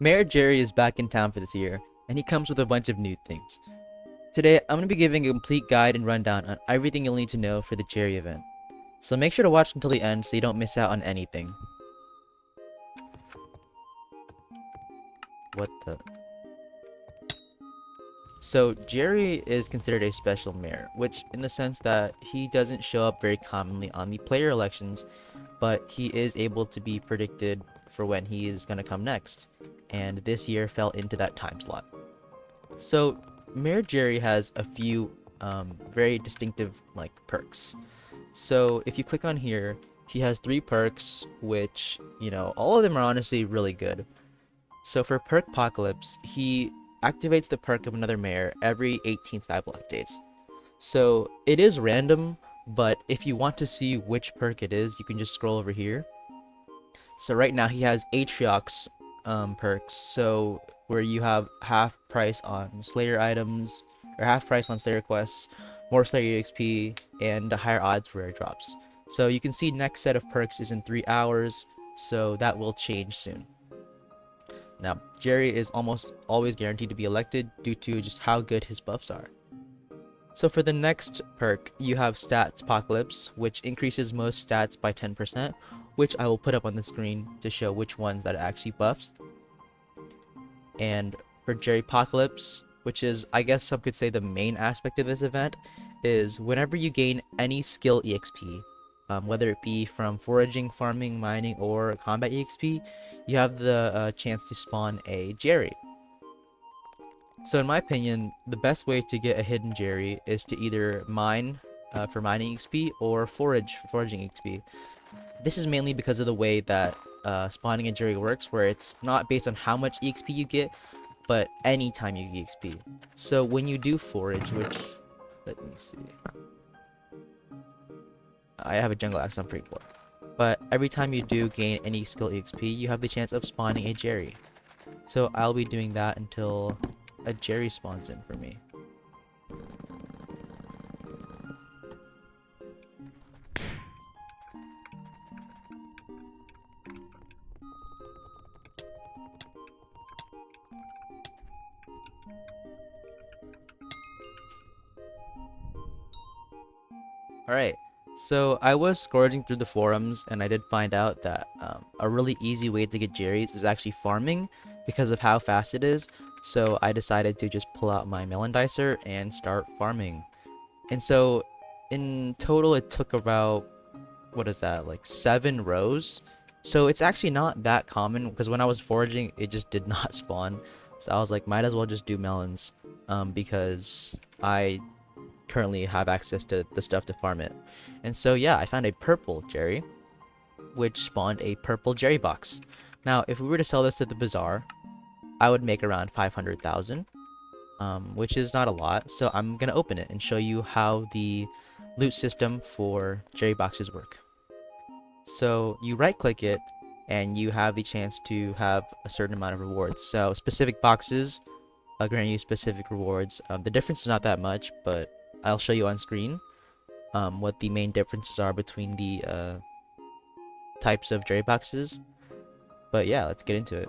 Mayor Jerry is back in town for this year, and he comes with a bunch of new things. Today, I'm going to be giving a complete guide and rundown on everything you'll need to know for the Jerry event. So make sure to watch until the end so you don't miss out on anything. What the... So, Jerry is considered a special mayor, which in the sense that he doesn't show up very commonly on the player elections, but he is able to be predicted for when he is going to come next, and this year fell into that time slot. So, Mayor Jerry has a few very distinctive perks. So, if you click on here, he has 3 perks, which, all of them are honestly really good. So for Perk Apocalypse, he activates the perk of another mayor every 18 Skyblock days. So it is random, but if you want to see which perk it is, you can just scroll over here. So right now he has Atriox perks, so where you have half price on Slayer items, or half price on Slayer quests, more Slayer EXP, and higher odds for airdrops. So you can see next set of perks is in 3 hours, so that will change soon. Now, Jerry is almost always guaranteed to be elected due to just how good his buffs are. So for the next perk, you have Stats Apocalypse, which increases most stats by 10%, which I will put up on the screen to show which ones that it actually buffs. And for Jerry Apocalypse, which is, I guess some could say, the main aspect of this event, is whenever you gain any skill EXP, whether it be from foraging, farming, mining, or combat EXP, you have the chance to spawn a Jerry. So in my opinion, the best way to get a hidden Jerry is to either mine for mining EXP or forage for foraging EXP. This is mainly because of the way that spawning a Jerry works, where it's not based on how much EXP you get, but any time you get EXP. So when you do forage, which, let me see, I have a jungle axe on free board. But every time you do gain any skill EXP, you have the chance of spawning a Jerry. So I'll be doing that until a Jerry spawns in for me. Alright. So I was scourging through the forums, and I did find out that a really easy way to get Jerry's is actually farming because of how fast it is. So I decided to just pull out my melon dicer and start farming. And so in total it took about, what is that, like 7 rows. So it's actually not that common because when I was foraging it just did not spawn. So I was like, might as well just do melons because I currently have access to the stuff to farm it. And so yeah, I found a purple Jerry, which spawned a purple Jerry box. Now if we were to sell this at the bazaar, I would make around 500,000, which is not a lot. So I'm gonna open it and show you how the loot system for Jerry boxes work. So you right click it and you have the chance to have a certain amount of rewards. So specific boxes grant you specific rewards. The difference is not that much, but I'll show you on screen what the main differences are between the types of Jerry boxes. But yeah, let's get into it.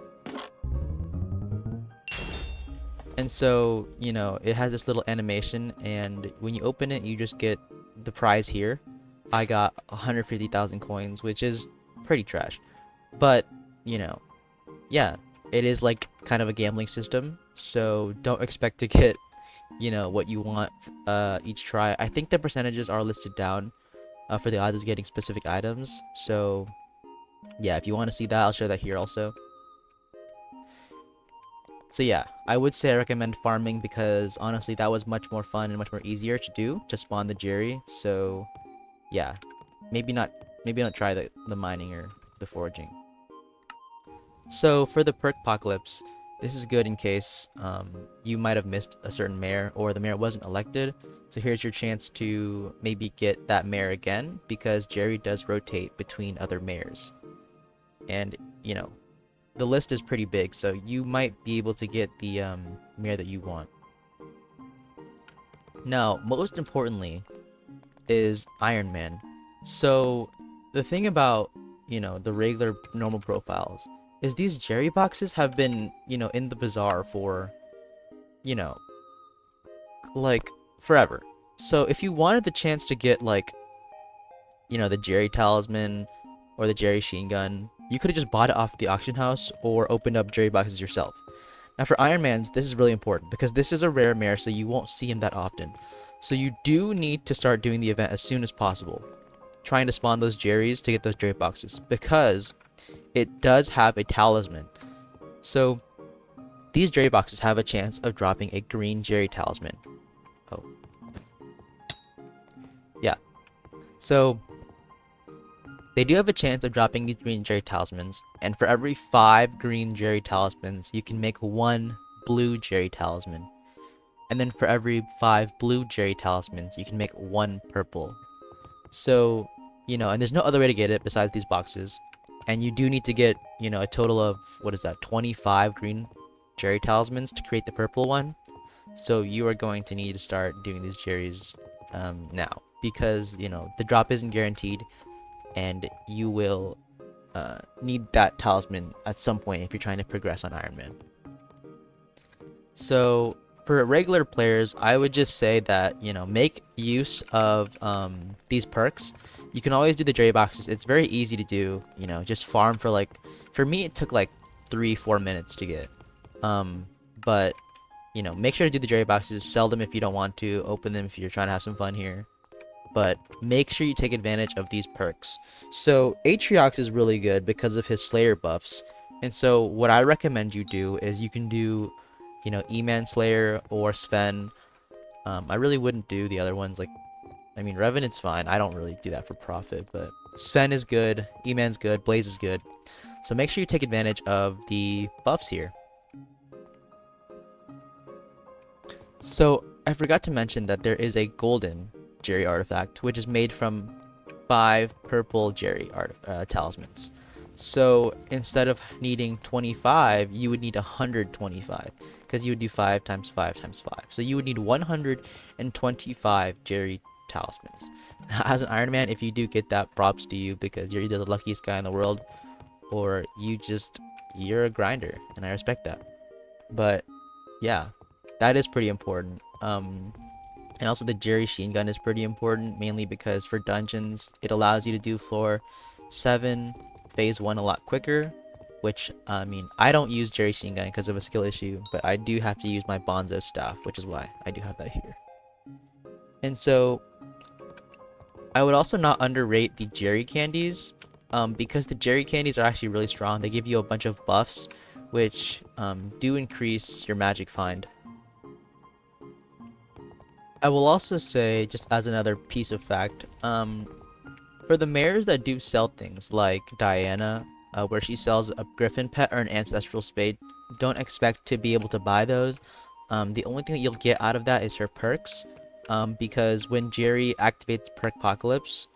And so, it has this little animation, and when you open it, you just get the prize here. I got 150,000 coins, which is pretty trash. But, yeah, it is like kind of a gambling system, so don't expect to get what you want each try. I think the percentages are listed down for the odds of getting specific items. So yeah, if you want to see that, I'll show that here also. So yeah, I would say I recommend farming because honestly that was much more fun and much more easier to do to spawn the Jerry. So yeah, maybe not try the mining or the foraging. So for the perk apocalypse, this is good in case you might have missed a certain mayor or the mayor wasn't elected. So here's your chance to maybe get that mayor again because Jerry does rotate between other mayors. And, the list is pretty big, so you might be able to get the mayor that you want. Now, most importantly is IRONMAN. So the thing about, the regular normal profiles is these Jerry boxes have been, in the bazaar for, you know, like forever. So if you wanted the chance to get like, the Jerry talisman or the Jerry Sheen gun, you could have just bought it off the auction house or opened up Jerry boxes yourself. Now for Iron Man's, this is really important because this is a rare mare, so you won't see him that often. So you do need to start doing the event as soon as possible, trying to spawn those Jerrys to get those Jerry boxes, because it does have a talisman. So these Jerry boxes have a chance of dropping a green Jerry talisman. Oh. Yeah. So they do have a chance of dropping these green Jerry talismans, and for every 5 green Jerry talismans, you can make 1 blue Jerry talisman. And then for every 5 blue Jerry talismans, you can make 1 purple. So, and there's no other way to get it besides these boxes. And you do need to get, a total of, 25 green Jerry talismans to create the purple one. So you are going to need to start doing these Jerrys now. Because, the drop isn't guaranteed. And you will need that talisman at some point if you're trying to progress on Iron Man. So for regular players, I would just say that, make use of these perks. You can always do the Jerry boxes. It's very easy to do, just farm for me it took like 3-4 minutes to get. But, make sure to do the Jerry boxes, sell them if you don't want to, open them if you're trying to have some fun here. But make sure you take advantage of these perks. So Atriox is really good because of his Slayer buffs. And so what I recommend you do is you can do, E-Man Slayer or Sven. I really wouldn't do the other ones. Revenant's fine. I don't really do that for profit. But Sven is good. E-Man's good. Blaze is good. So make sure you take advantage of the buffs here. So I forgot to mention that there is a golden Jerry artifact, which is made from 5 purple Jerry talismans. So instead of needing 25, you would need 125, because you would do 5 times 5 times 5. So you would need 125 Jerry talismans. Now, as an Iron Man, if you do get that, props to you, because you're either the luckiest guy in the world, or you're a grinder, and I respect that. But yeah, that is pretty important. And also the Jerry Sheen gun is pretty important, mainly because for dungeons, it allows you to do floor 7, phase 1 a lot quicker, which, I don't use Jerry Sheen gun because of a skill issue, but I do have to use my Bonzo staff, which is why I do have that here. And so, I would also not underrate the Jerry candies, because the Jerry candies are actually really strong. They give you a bunch of buffs, which do increase your magic find. I will also say, just as another piece of fact, for the mares that do sell things like Diana, where she sells a griffin pet or an ancestral spade, don't expect to be able to buy those. The only thing that you'll get out of that is her perks, because when Jerry activates Perkpocalypse,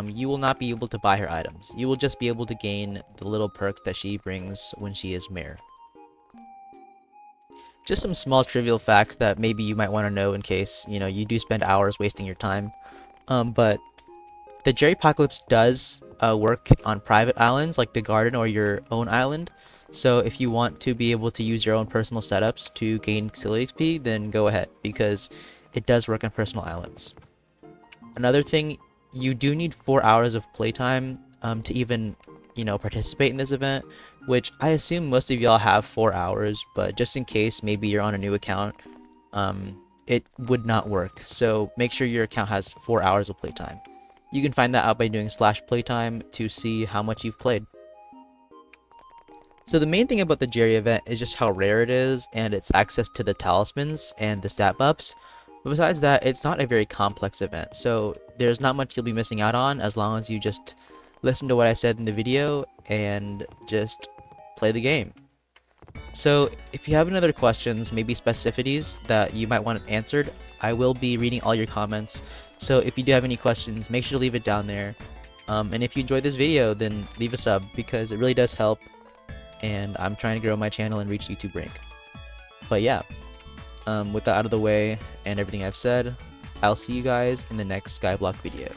you will not be able to buy her items. You will just be able to gain the little perks that she brings when she is mare. Just some small trivial facts that maybe you might want to know in case, you do spend hours wasting your time. But the Jerry Apocalypse does work on private islands like the garden or your own island. So if you want to be able to use your own personal setups to gain Xillia XP, then go ahead, because it does work on personal islands. Another thing, you do need 4 hours of playtime to even, participate in this event, which I assume most of y'all have 4 hours, but just in case maybe you're on a new account, it would not work. So make sure your account has 4 hours of playtime. You can find that out by doing /playtime to see how much you've played. So the main thing about the Jerry event is just how rare it is and its access to the talismans and the stat buffs. But besides that, it's not a very complex event, so there's not much you'll be missing out on as long as you just listen to what I said in the video and just play the game. So if you have any other questions, maybe specificities that you might want answered, I will be reading all your comments. So if you do have any questions, make sure to leave it down there. And if you enjoyed this video, then leave a sub, because it really does help, and I'm trying to grow my channel and reach YouTube rank. But yeah, with that out of the way and everything I've said, I'll see you guys in the next Skyblock video.